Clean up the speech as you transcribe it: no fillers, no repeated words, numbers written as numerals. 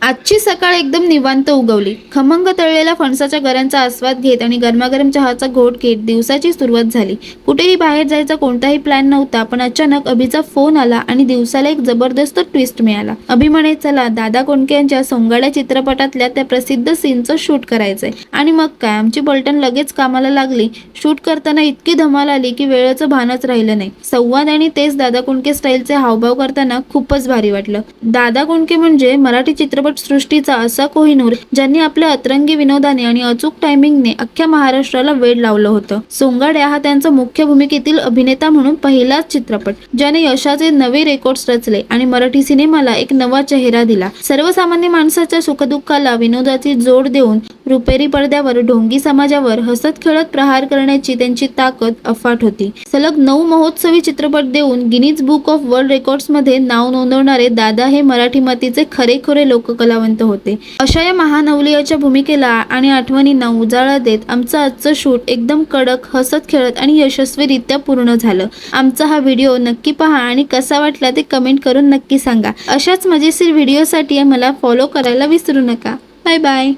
आजची सकाळ एकदम निवांत उगवली. खमंग तळलेल्या फणसाच्या गऱ्यांचा आस्वाद घेत आणि गरमागरम चहाचा घोट घेत दिवसाची सुरुवात झाली. कुठेही बाहेर जायचा कोणताही प्लॅन नव्हता, पण अचानक अभिचा फोन आला आणि दिवसाला एक जबरदस्त ट्विस्ट मिळाला. अभि म्हणे, चला दादा कोंडके यांच्या सोंगाड्या चित्रपटातल्या त्या प्रसिद्ध सीनचं शूट करायचंय. आणि मग काय, आमची पलटण लगेच कामाला लागली. शूट करताना इतकी धमाल आली की वेळेचं भानच राहिलं नाही. संवाद आणि तेच दादा कोंडके स्टाईलचे हावभाव करताना खूपच भारी वाटलं. दादा कोंडके म्हणजे मराठी चित्रपट सृष्टीचा असा कोहिनूर ज्यांनी आपल्या अतरंगी विनोदाने आणि अचूक टायमिंगने अख्ख्या महाराष्ट्राला वेड लावलं होतं. सोंगाड्या हा त्यांचा मुख्य भूमिकेतील अभिनेता म्हणून पहिलाच चित्रपट ज्याने यशाचे नवे रेकॉर्ड्स रचले आणि मराठी सिनेमाला एक नवा चेहरा दिला. सर्वसामान्य माणसाच्या सुखदुःखाला विनोदाची जोड देऊन रुपेरी पडद्यावर ढोंगी समाजावर हसत खेळत प्रहार करण्याची त्यांची ताकद अफाट होती. सलग 9 महोत्सवी चित्रपट देऊन Guinness book of world records मध्ये नाव नोंदवणारे दादा हे मराठी मातीचे खरेखुरे लोककलावंत होते. अशा या महान अवलियाच्या भूमिकेला आणि आठवणींना उजाळा देत आमचं आजचं शूट एकदम कडक, हसत खेळत आणि यशस्वीरित्या पूर्ण झालं. आमचा हा व्हिडिओ नक्की पहा आणि कसा वाटला ते कमेंट करून नक्की सांगा. अशाच मजेशीर व्हिडिओसाठी मला फॉलो करायला विसरू नका. Bye bye.